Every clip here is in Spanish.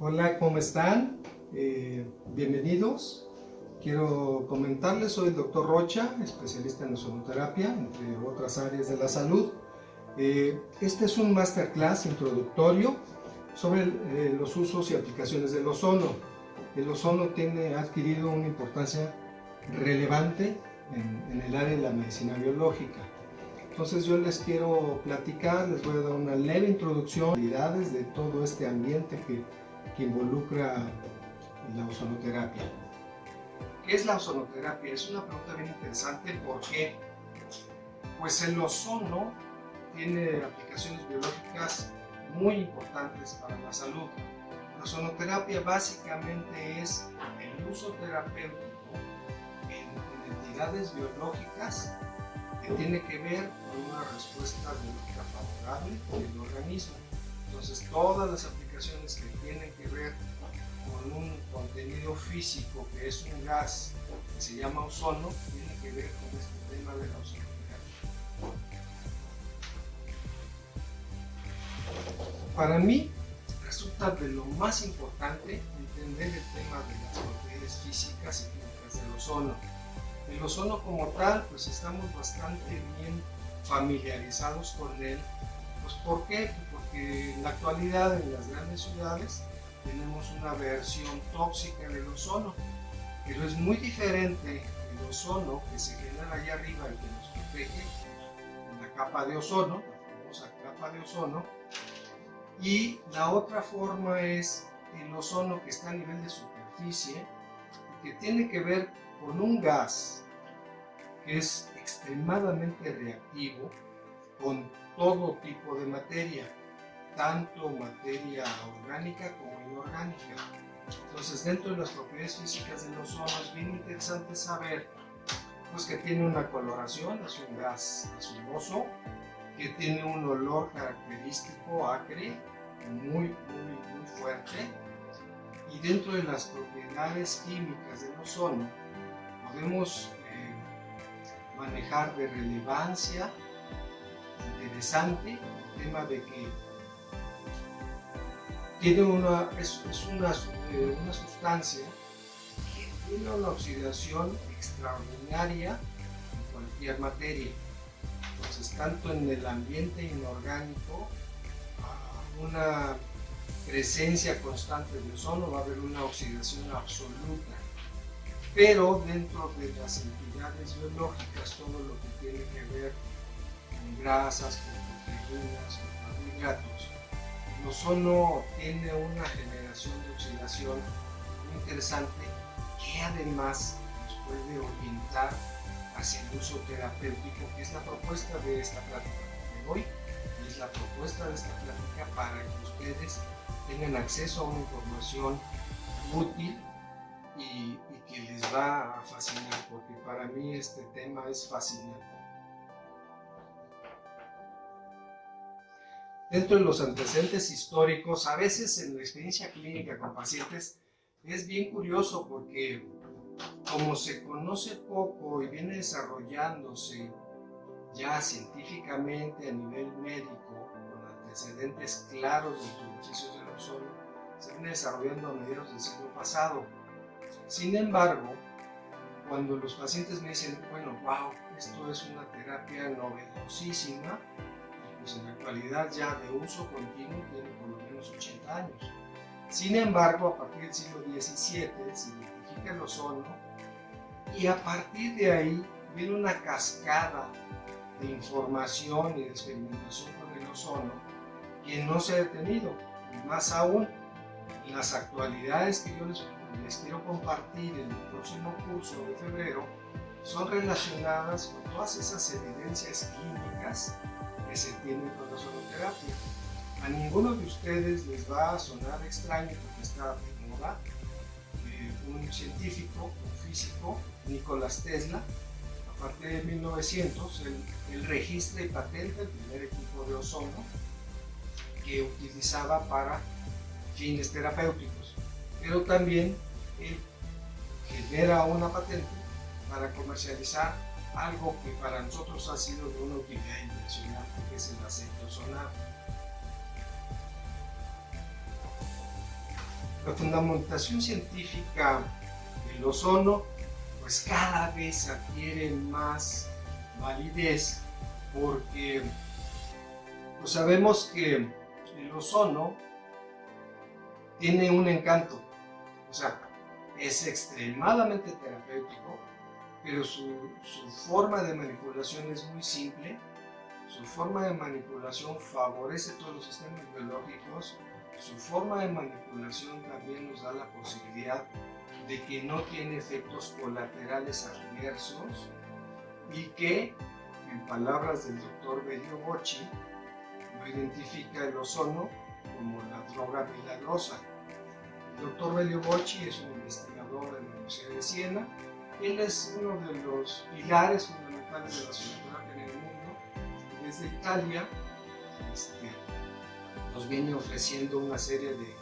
Hola, ¿cómo están? Bienvenidos. Quiero comentarles, soy el Dr. Rocha, especialista en ozonoterapia, entre otras áreas de la salud. Este es un masterclass introductorio sobre los usos y aplicaciones del ozono. El ozono ha adquirido una importancia relevante en el área de la medicina biológica. Entonces yo les quiero platicar, les voy a dar una leve introducción de todo este ambiente que involucra la ozonoterapia. ¿Qué es la ozonoterapia? Es una pregunta bien interesante porque pues el ozono tiene aplicaciones biológicas muy importantes para la salud. La ozonoterapia básicamente es el uso terapéutico en entidades biológicas que tiene que ver con una respuesta biológica favorable del organismo. Entonces todas las aplicaciones que tienen que ver con un contenido físico que es un gas que se llama ozono, tiene que ver con este tema de la ozonoterapia. Para mí resulta de lo más importante entender el tema de las propiedades físicas y químicas del ozono. El ozono como tal, pues estamos bastante bien familiarizados con él. Pues ¿por qué? Porque en la actualidad en las grandes ciudades tenemos una versión tóxica del ozono, pero es muy diferente el ozono que se genera allá arriba y que nos protege en la capa de ozono, la famosa capa de ozono, y la otra forma es el ozono que está a nivel de superficie y que tiene que ver con un gas que es extremadamente reactivo con todo tipo de materia, tanto materia orgánica como inorgánica. Entonces, dentro de las propiedades físicas del ozono es bien interesante saber pues, que tiene una coloración, es un gas azuloso, que tiene un olor característico acre, muy fuerte, y dentro de las propiedades químicas del ozono podemos manejar de relevancia interesante el tema de que tiene es una sustancia que tiene una oxidación extraordinaria en cualquier materia. Entonces, tanto en el ambiente inorgánico, una presencia constante de ozono, va a haber una oxidación absoluta. Pero dentro de las entidades biológicas, todo lo que tiene que ver con grasas, con proteínas, con carbohidratos, el ozono tiene una generación de oxidación muy interesante que además nos puede orientar hacia el uso terapéutico, que es la propuesta de esta plática de hoy, y es la propuesta de esta plática para que ustedes tengan acceso a una información útil y que les va a fascinar, porque para mí este tema es fascinante. Dentro de los antecedentes históricos, a veces en la experiencia clínica con pacientes, es bien curioso porque como se conoce poco y viene desarrollándose ya científicamente a nivel médico, con antecedentes claros de los beneficios del ozono, se viene desarrollando a mediados del siglo pasado. Sin embargo, cuando los pacientes me dicen, bueno, wow, esto es una terapia novedosísima, pues en la actualidad ya de uso continuo tiene por lo menos 80 años. Sin embargo, a partir del siglo XVII se identifica el ozono y a partir de ahí viene una cascada de información y de experimentación con el ozono que no se ha detenido. Y más aún, las actualidades que yo les quiero compartir en el próximo curso de febrero son relacionadas con todas esas evidencias químicas que se tienen con la ozonoterapia. A ninguno de ustedes les va a sonar extraño porque está de moda. Un científico, un físico, Nicolás Tesla, a partir de 1900, él registra y patenta el primer equipo de ozono que utilizaba para fines terapéuticos, pero también él genera una patente para comercializar algo que para nosotros ha sido de una utilidad impresionante, que es el aceite ozonado. La fundamentación científica del ozono pues cada vez adquiere más validez porque pues sabemos que el ozono tiene un encanto, o sea, es extremadamente terapéutico, pero su forma de manipulación es muy simple. Su forma de manipulación favorece todos los sistemas biológicos. Su forma de manipulación también nos da la posibilidad de que no tiene efectos colaterales adversos y que, en palabras del doctor Belio Bocci, lo identifica el ozono como la droga milagrosa. El doctor Belio Bocci es un investigador de la Universidad de Siena. Él es uno de los pilares fundamentales de la ozonoterapia en el mundo. Desde Italia nos viene ofreciendo una serie de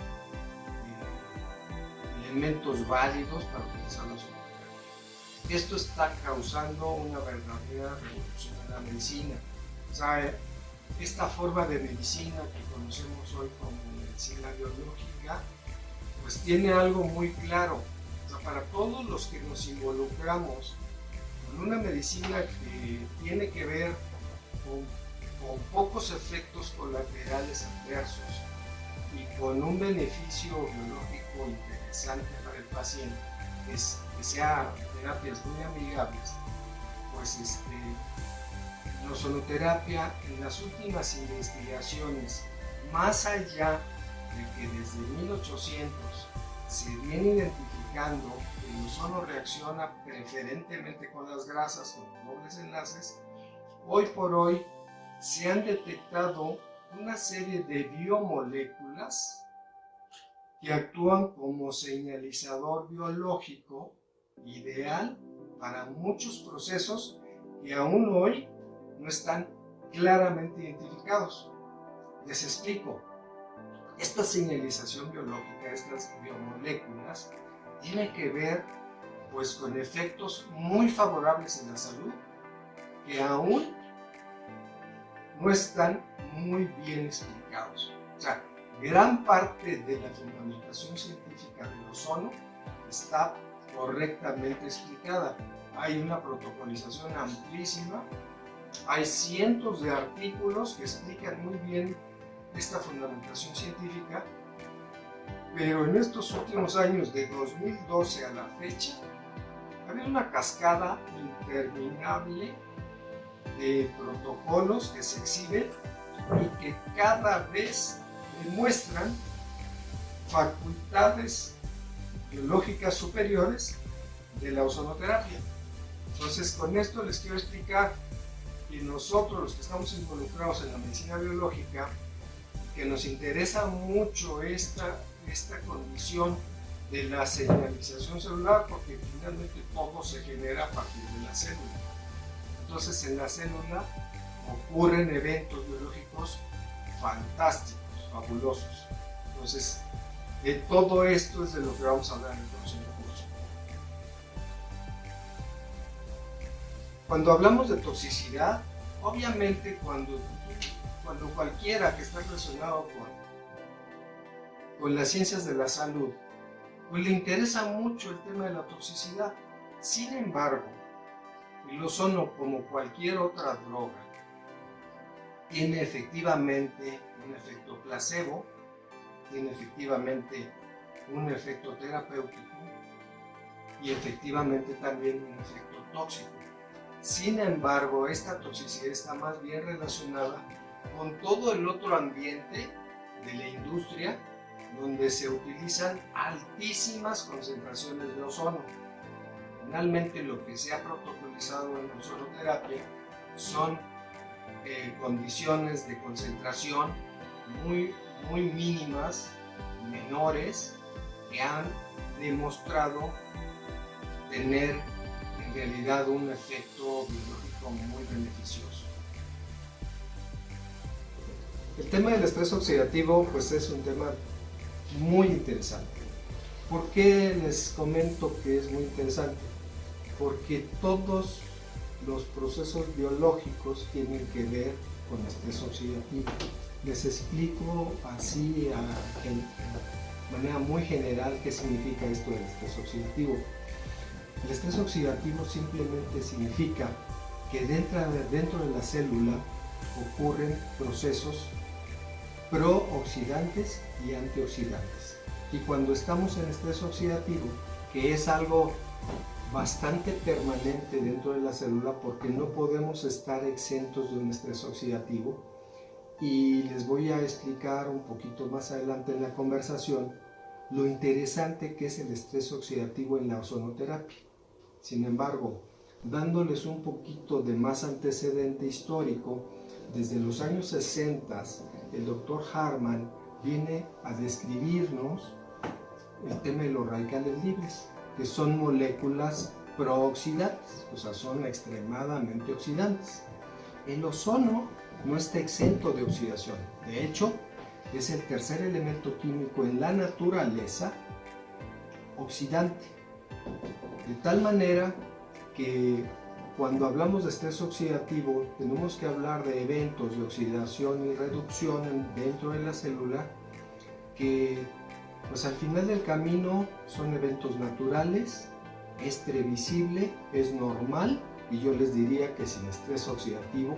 elementos válidos para utilizar la ozonoterapia. Esto está causando una verdadera revolución en la medicina. O sea, esta forma de medicina que conocemos hoy como medicina biológica, pues tiene algo muy claro. O sea, para todos los que nos involucramos con una medicina que tiene que ver con pocos efectos colaterales adversos y con un beneficio biológico interesante para el paciente, que sea terapias muy amigables, pues la ozonoterapia en las últimas investigaciones, más allá de que desde 1800 se viene identificando que el ozono reacciona preferentemente con las grasas, con los dobles enlaces, hoy por hoy se han detectado una serie de biomoléculas que actúan como señalizador biológico ideal para muchos procesos que aún hoy no están claramente identificados. Les explico. Esta señalización biológica, estas biomoléculas, tiene que ver pues con efectos muy favorables en la salud que aún no están muy bien explicados. O sea, gran parte de la fundamentación científica del ozono está correctamente explicada. Hay una protocolización amplísima, hay cientos de artículos que explican muy bien esta fundamentación científica, pero en estos últimos años, de 2012 a la fecha, ha habido una cascada interminable de protocolos que se exhiben y que cada vez demuestran facultades biológicas superiores de la ozonoterapia. Entonces, con esto les quiero explicar que nosotros, los que estamos involucrados en la medicina biológica, que nos interesa mucho esta condición de la señalización celular, porque finalmente todo se genera a partir de la célula. Entonces, en la célula ocurren eventos biológicos fantásticos, fabulosos. Entonces, de todo esto es de lo que vamos a hablar en el próximo curso. Cuando hablamos de toxicidad, obviamente cuando cualquiera que está relacionado con las ciencias de la salud, pues le interesa mucho el tema de la toxicidad. Sin embargo, el ozono, como cualquier otra droga, tiene efectivamente un efecto placebo, tiene efectivamente un efecto terapéutico y efectivamente también un efecto tóxico. Sin embargo, esta toxicidad está más bien relacionada con todo el otro ambiente de la industria, donde se utilizan altísimas concentraciones de ozono. Finalmente, lo que se ha protocolizado en la ozonoterapia son condiciones de concentración muy mínimas, menores, que han demostrado tener en realidad un efecto biológico muy beneficioso. El tema del estrés oxidativo pues es un tema muy interesante. ¿Por qué les comento que es muy interesante? Porque todos los procesos biológicos tienen que ver con estrés oxidativo. Les explico así manera muy general qué significa esto del estrés oxidativo. El estrés oxidativo simplemente significa que dentro de la célula ocurren procesos prooxidantes y antioxidantes. Y cuando estamos en estrés oxidativo, que es algo bastante permanente dentro de la célula porque no podemos estar exentos de un estrés oxidativo, y les voy a explicar un poquito más adelante en la conversación lo interesante que es el estrés oxidativo en la ozonoterapia. Sin embargo, dándoles un poquito de más antecedente histórico, desde los años 60 el doctor Hartmann viene a describirnos el tema de los radicales libres, que son moléculas prooxidantes, o sea, son extremadamente oxidantes. El ozono no está exento de oxidación. De hecho, es el tercer elemento químico en la naturaleza oxidante. De tal manera que cuando hablamos de estrés oxidativo, tenemos que hablar de eventos de oxidación y reducción dentro de la célula que, pues al final del camino, son eventos naturales, es previsible, es normal, y yo les diría que sin estrés oxidativo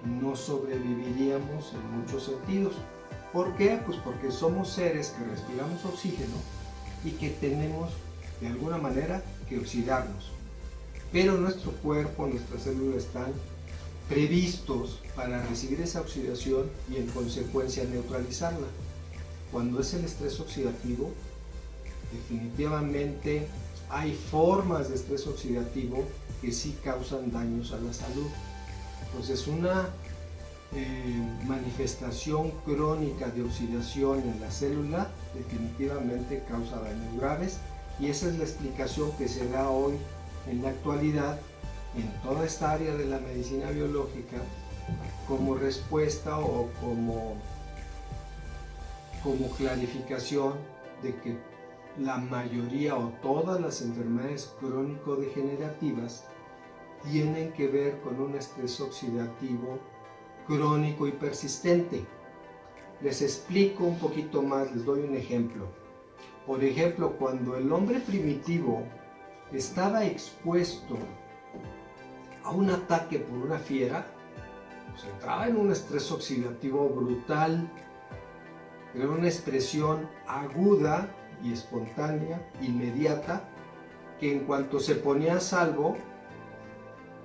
no sobreviviríamos en muchos sentidos. ¿Por qué? Pues porque somos seres que respiramos oxígeno y que tenemos de alguna manera que oxidarnos. Pero nuestro cuerpo, nuestras células están previstos para recibir esa oxidación y en consecuencia neutralizarla. Cuando es el estrés oxidativo, definitivamente hay formas de estrés oxidativo que sí causan daños a la salud. Pues es una manifestación crónica de oxidación en la célula, definitivamente causa daños graves, y esa es la explicación que se da hoy en la actualidad en toda esta área de la medicina biológica como respuesta o como clarificación de que la mayoría o todas las enfermedades crónico-degenerativas tienen que ver con un estrés oxidativo crónico y persistente. Les explico un poquito más, les doy un ejemplo. Por ejemplo, cuando el hombre primitivo estaba expuesto a un ataque por una fiera, pues entraba en un estrés oxidativo brutal, era una expresión aguda y espontánea, inmediata, que en cuanto se ponía a salvo,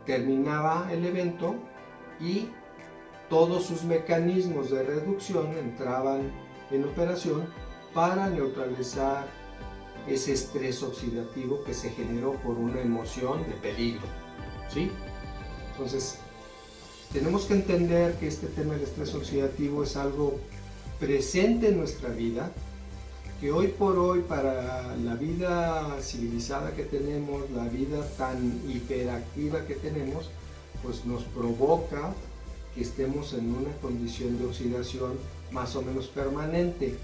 terminaba el evento y todos sus mecanismos de reducción entraban en operación para neutralizar ese estrés oxidativo que se generó por una emoción de peligro, ¿sí? Entonces, tenemos que entender que este tema del estrés oxidativo es algo presente en nuestra vida, que hoy por hoy, para la vida civilizada que tenemos, la vida tan hiperactiva que tenemos, pues nos provoca que estemos en una condición de oxidación más o menos permanente.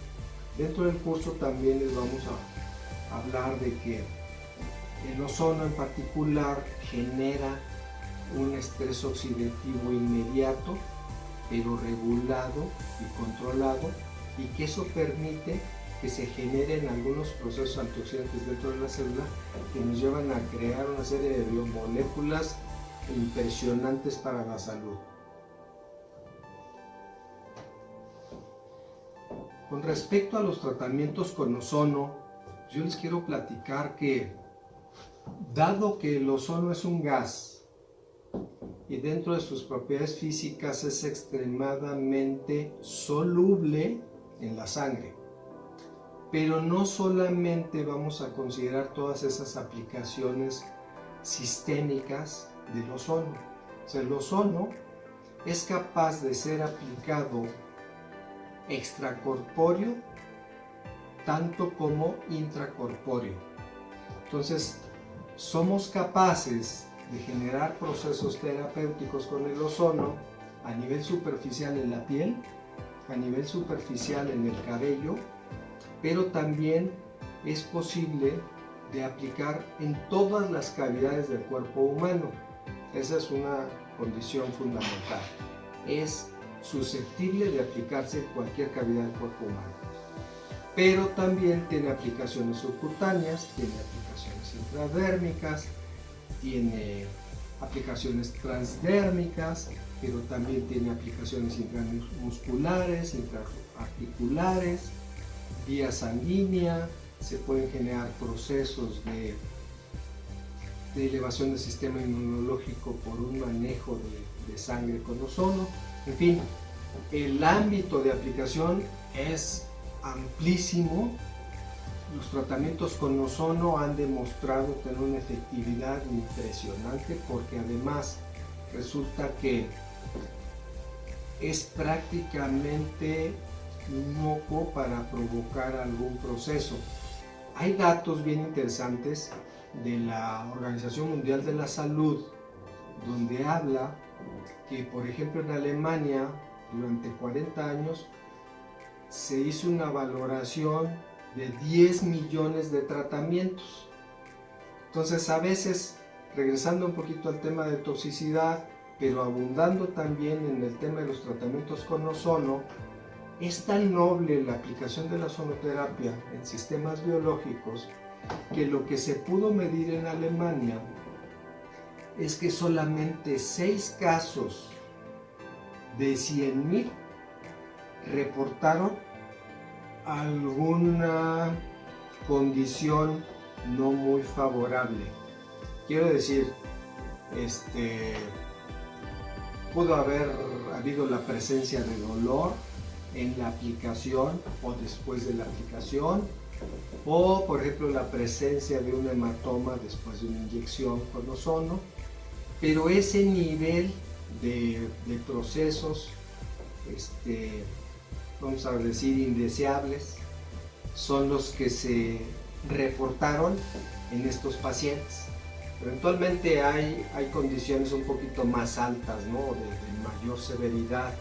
Dentro del curso también les vamos a hablar de que el ozono en particular genera un estrés oxidativo inmediato, pero regulado y controlado, y que eso permite que se generen algunos procesos antioxidantes dentro de la célula que nos llevan a crear una serie de biomoléculas impresionantes para la salud. Con respecto a los tratamientos con ozono, yo les quiero platicar que, dado que el ozono es un gas y dentro de sus propiedades físicas es extremadamente soluble en la sangre, pero no solamente vamos a considerar todas esas aplicaciones sistémicas del ozono. O sea, el ozono es capaz de ser aplicado extracorpóreo tanto como intracorpóreo. Entonces, somos capaces de generar procesos terapéuticos con el ozono a nivel superficial en la piel, a nivel superficial en el cabello, pero también es posible de aplicar en todas las cavidades del cuerpo humano. Esa es una condición fundamental. Es susceptible de aplicarse en cualquier cavidad del cuerpo humano. pero también tiene aplicaciones subcutáneas, tiene aplicaciones intradérmicas, tiene aplicaciones transdérmicas, pero también tiene aplicaciones intramusculares, intraarticulares, vía sanguínea. Se pueden generar procesos de elevación del sistema inmunológico por un manejo de sangre con ozono. En fin, el ámbito de aplicación es amplísimo. Los tratamientos con ozono han demostrado tener una efectividad impresionante, porque además resulta que es prácticamente inocuo para provocar algún proceso. Hay datos bien interesantes de la Organización Mundial de la Salud, donde habla que, por ejemplo, en Alemania, durante 40 años, se hizo una valoración de 10 millones de tratamientos. Entonces, a veces, regresando un poquito al tema de toxicidad, pero abundando también en el tema de los tratamientos con ozono, es tan noble la aplicación de la ozonoterapia en sistemas biológicos que lo que se pudo medir en Alemania es que solamente 6 casos de 100,000 reportaron alguna condición no muy favorable. Quiero decir, pudo haber habido la presencia de dolor en la aplicación o después de la aplicación, o por ejemplo la presencia de un hematoma después de una inyección con ozono, pero ese nivel de procesos, vamos a decir, indeseables, son los que se reportaron en estos pacientes. Eventualmente hay condiciones un poquito más altas, ¿no?, de mayor severidad,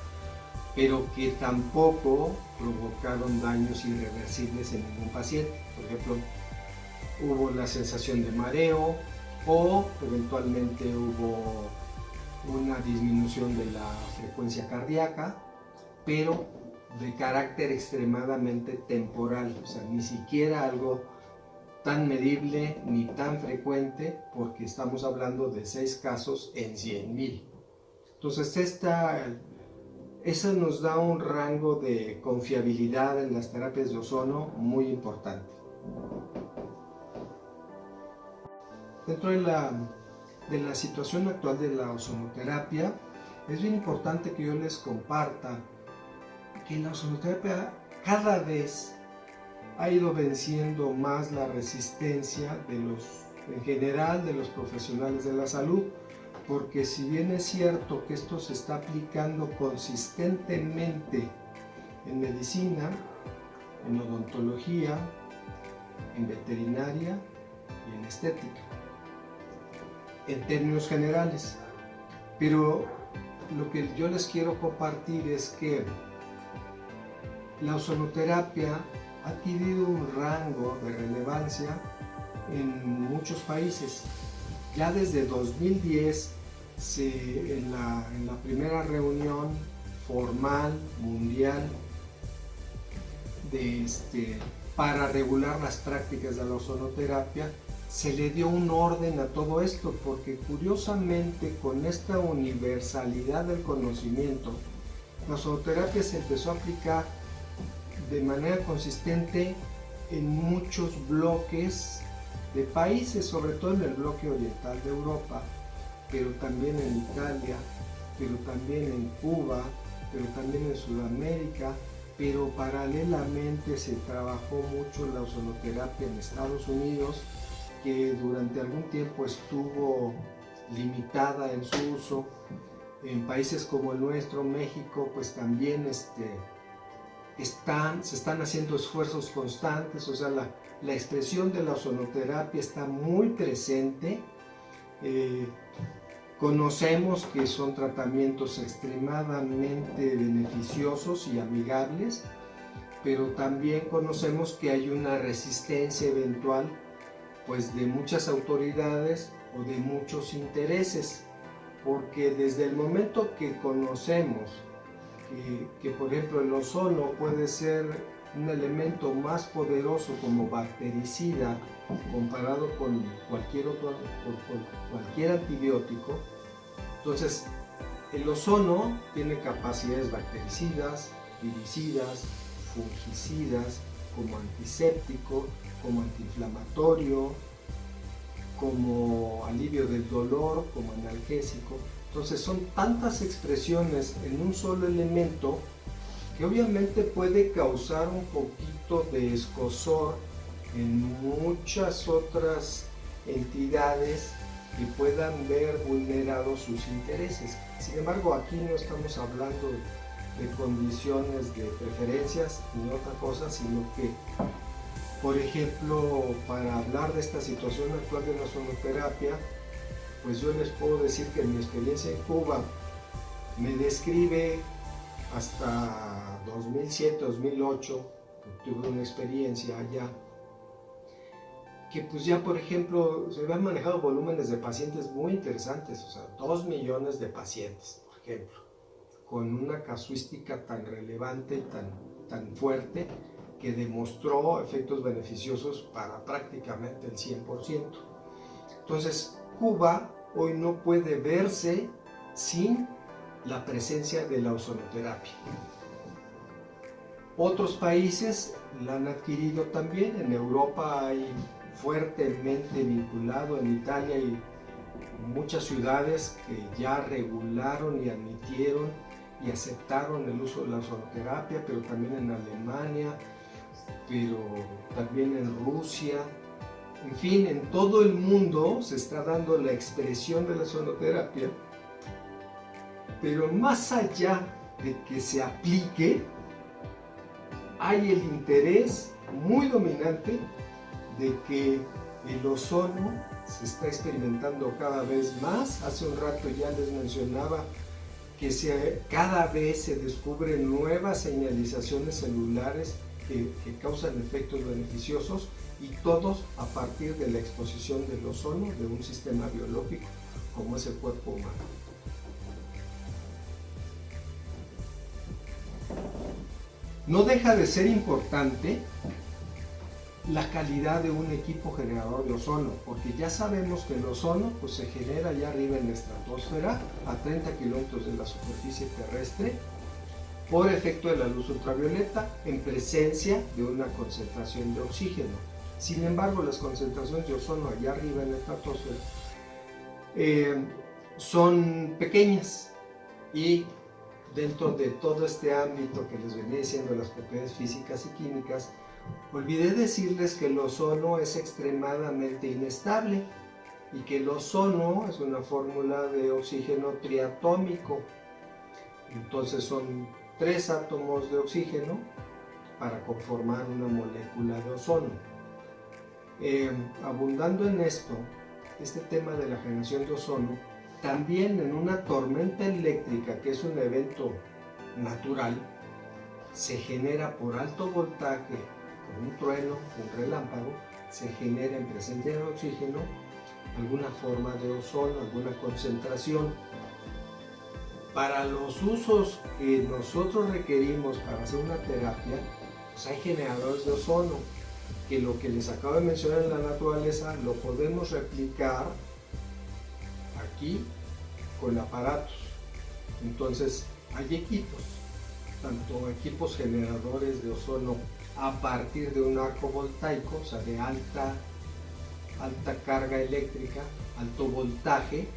pero que tampoco provocaron daños irreversibles en ningún paciente. Por ejemplo, hubo la sensación de mareo, o eventualmente hubo una disminución de la frecuencia cardíaca, pero de carácter extremadamente temporal, o sea, ni siquiera algo tan medible ni tan frecuente, porque estamos hablando de 6 casos en 100,000. Entonces, eso nos da un rango de confiabilidad en las terapias de ozono muy importante. Dentro de la situación actual de la ozonoterapia, es bien importante que yo les comparta que la ozonoterapia cada vez ha ido venciendo más la resistencia en general de los profesionales de la salud, porque si bien es cierto que esto se está aplicando consistentemente en medicina, en odontología, en veterinaria y en estética, en términos generales, pero lo que yo les quiero compartir es que la ozonoterapia ha adquirido un rango de relevancia en muchos países. Ya desde 2010, en la primera reunión formal mundial para regular las prácticas de la ozonoterapia, se le dio un orden a todo esto, porque curiosamente, con esta universalidad del conocimiento, la ozonoterapia se empezó a aplicar de manera consistente en muchos bloques de países, sobre todo en el bloque oriental de Europa, pero también en Italia, pero también en Cuba, pero también en Sudamérica, pero paralelamente se trabajó mucho la ozonoterapia en Estados Unidos, que durante algún tiempo estuvo limitada en su uso. En países como el nuestro, México, pues también se están haciendo esfuerzos constantes, o sea, la expresión de la ozonoterapia está muy presente. Conocemos que son tratamientos extremadamente beneficiosos y amigables, pero también conocemos que hay una resistencia eventual, pues, de muchas autoridades o de muchos intereses, porque desde el momento que conocemos que por ejemplo el ozono puede ser un elemento más poderoso como bactericida comparado con cualquier antibiótico. Entonces, el ozono tiene capacidades bactericidas, viricidas, fungicidas, como antiséptico, como antiinflamatorio, como alivio del dolor, como analgésico. Entonces son tantas expresiones en un solo elemento que obviamente puede causar un poquito de escozor en muchas otras entidades que puedan ver vulnerados sus intereses. Sin embargo, aquí no estamos hablando de condiciones de preferencias ni otra cosa, sino que, por ejemplo, para hablar de esta situación actual de la ozonoterapia, pues yo les puedo decir que mi experiencia en Cuba me describe hasta 2007-2008, tuve una experiencia allá, que pues ya por ejemplo se habían manejado volúmenes de pacientes muy interesantes, o sea, 2 millones de pacientes, por ejemplo, con una casuística tan relevante y tan fuerte que demostró efectos beneficiosos para prácticamente el 100%. Entonces, Cuba hoy no puede verse sin la presencia de la ozonoterapia. Otros países la han adquirido también. En Europa hay fuertemente vinculado, en Italia y muchas ciudades que ya regularon y admitieron y aceptaron el uso de la ozonoterapia, pero también en Alemania, pero también en Rusia. En fin, en todo el mundo se está dando la expresión de la ozonoterapia, pero más allá de que se aplique, hay el interés muy dominante de que el ozono se está experimentando cada vez más. Hace un rato ya les mencionaba que cada vez se descubren nuevas señalizaciones celulares que causan efectos beneficiosos, y todos a partir de la exposición del ozono de un sistema biológico como es el cuerpo humano. No deja de ser importante la calidad de un equipo generador de ozono, porque ya sabemos que el ozono pues, se genera allá arriba en la estratosfera, a 30 kilómetros de la superficie terrestre, por efecto de la luz ultravioleta, en presencia de una concentración de oxígeno. Sin embargo, las concentraciones de ozono allá arriba en la estratosfera son pequeñas, y dentro de todo este ámbito que les venía diciendo, las propiedades físicas y químicas, olvidé decirles que el ozono es extremadamente inestable y que el ozono es una fórmula de oxígeno triatómico. Entonces son 3 átomos de oxígeno para conformar una molécula de ozono. Abundando en esto, este tema de la generación de ozono, también en una tormenta eléctrica, que es un evento natural, se genera por alto voltaje, por un trueno, un relámpago, se genera en presencia de oxígeno alguna forma de ozono, alguna concentración. Para los usos que nosotros requerimos para hacer una terapia, pues hay generadores de ozono, que lo que les acabo de mencionar en la naturaleza lo podemos replicar aquí con aparatos. Entonces hay equipos, tanto equipos generadores de ozono a partir de un arco voltaico, o sea de alta carga eléctrica, alto voltaje,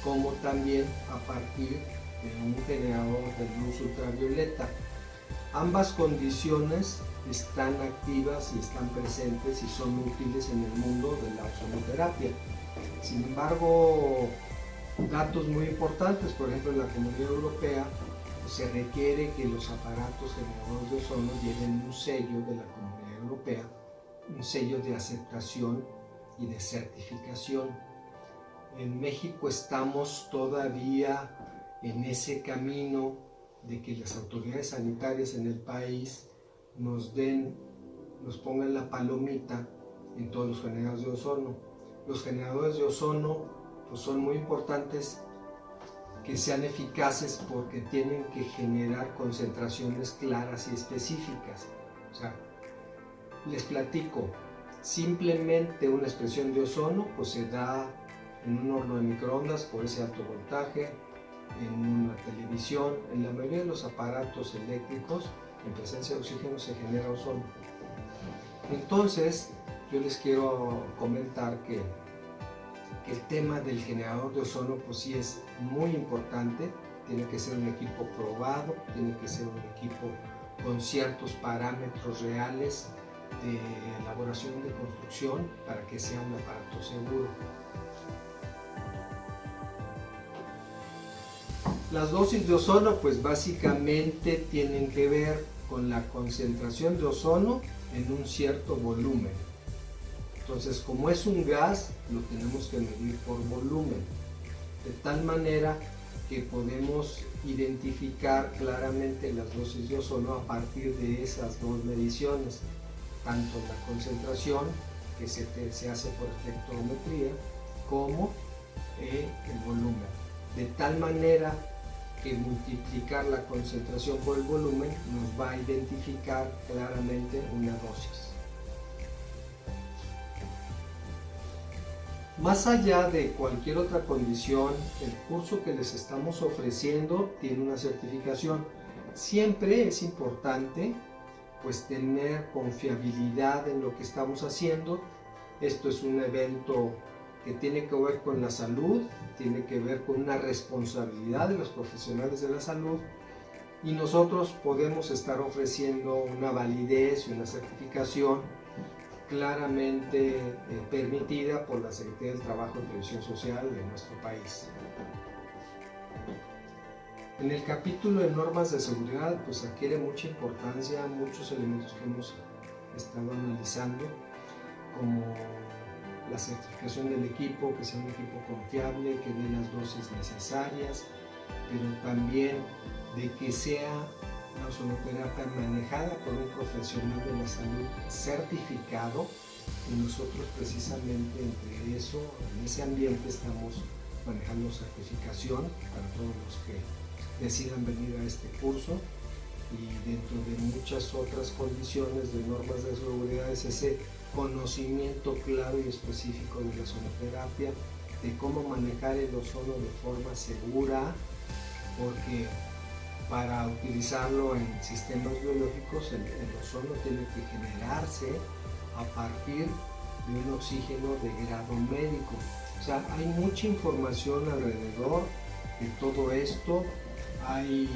como también a partir de un generador de luz ultravioleta. Ambas condiciones están activas y están presentes y son útiles en el mundo de la ozonoterapia. Sin embargo, datos muy importantes, por ejemplo en la Comunidad Europea, pues se requiere que los aparatos generadores de ozono lleven un sello de la Comunidad Europea, un sello de aceptación y de certificación. En México estamos todavía en ese camino de que las autoridades sanitarias en el país nos pongan la palomita en todos los generadores de ozono. Los generadores de ozono pues son muy importantes que sean eficaces porque tienen que generar concentraciones claras y específicas. O sea, les platico, simplemente una expresión de ozono pues se da en un horno de microondas por ese alto voltaje, en una televisión, en la mayoría de los aparatos eléctricos, en presencia de oxígeno se genera ozono. Entonces, yo les quiero comentar que el tema del generador de ozono pues sí es muy importante. Tiene que ser un equipo probado, tiene que ser un equipo con ciertos parámetros reales de elaboración de construcción para que sea un aparato seguro. Las dosis de ozono pues básicamente tienen que ver con la concentración de ozono en un cierto volumen. Entonces, como es un gas, lo tenemos que medir por volumen, de tal manera que podemos identificar claramente las dosis de ozono a partir de esas dos mediciones, tanto la concentración, que se hace por espectrometría, como el volumen. De tal manera que multiplicar la concentración por el volumen nos va a identificar claramente una dosis. Más allá de cualquier otra condición, el curso que les estamos ofreciendo tiene una certificación. Siempre es importante pues tener confiabilidad en lo que estamos haciendo. Esto es un evento que tiene que ver con la salud, tiene que ver con una responsabilidad de los profesionales de la salud, y nosotros podemos estar ofreciendo una validez y una certificación claramente permitida por la Secretaría del Trabajo y Previsión Social de nuestro país. En el capítulo de normas de seguridad pues adquiere mucha importancia muchos elementos que hemos estado analizando, como la certificación del equipo, que sea un equipo confiable, que dé las dosis necesarias, pero también de que sea la ozonoterapia manejada por un profesional de la salud certificado, y nosotros precisamente entre eso, en ese ambiente estamos manejando certificación para todos los que decidan venir a este curso, y dentro de muchas otras condiciones de normas de seguridad es ese conocimiento claro y específico de la ozonoterapia, de cómo manejar el ozono de forma segura, porque para utilizarlo en sistemas biológicos el ozono tiene que generarse a partir de un oxígeno de grado médico. O sea, hay mucha información alrededor de todo esto, hay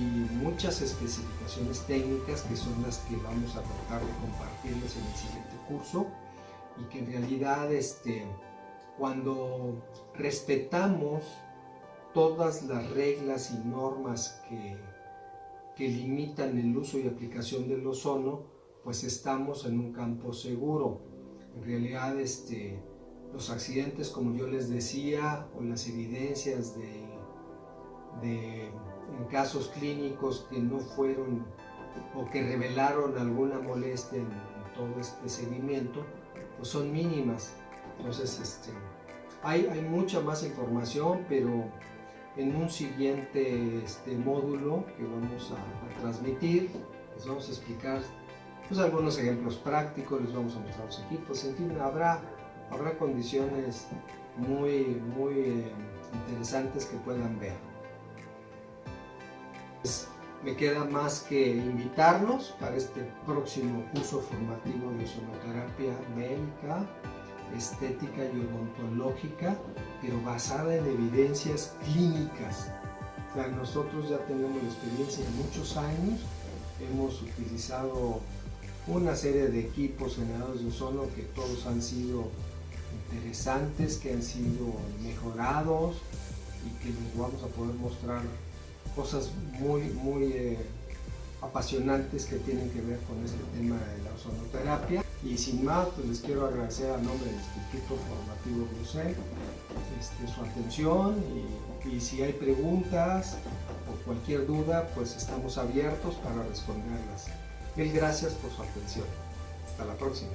muchas especificaciones técnicas que son las que vamos a tratar de compartirles en el siguiente curso, y que en realidad cuando respetamos todas las reglas y normas que limitan el uso y aplicación del ozono, pues estamos en un campo seguro. En realidad los accidentes, como yo les decía, o las evidencias en casos clínicos que no fueron o que revelaron alguna molestia en todo este seguimiento, pues son mínimas. Entonces hay mucha más información, pero en un siguiente módulo que vamos a transmitir les vamos a explicar pues algunos ejemplos prácticos, les vamos a mostrar los equipos, en fin, habrá condiciones muy interesantes que puedan ver. Me queda más que invitarlos para este próximo curso formativo de ozonoterapia médica, estética y odontológica, pero basada en evidencias clínicas. O sea, nosotros ya tenemos la experiencia de muchos años, hemos utilizado una serie de equipos generadores de ozono que todos han sido interesantes, que han sido mejorados, y que les vamos a poder mostrar cosas muy apasionantes que tienen que ver con este tema de la ozonoterapia. Y sin más, pues les quiero agradecer a nombre del Instituto Formativo Brusel su atención, y si hay preguntas o cualquier duda, pues estamos abiertos para responderlas. Mil gracias por su atención. Hasta la próxima.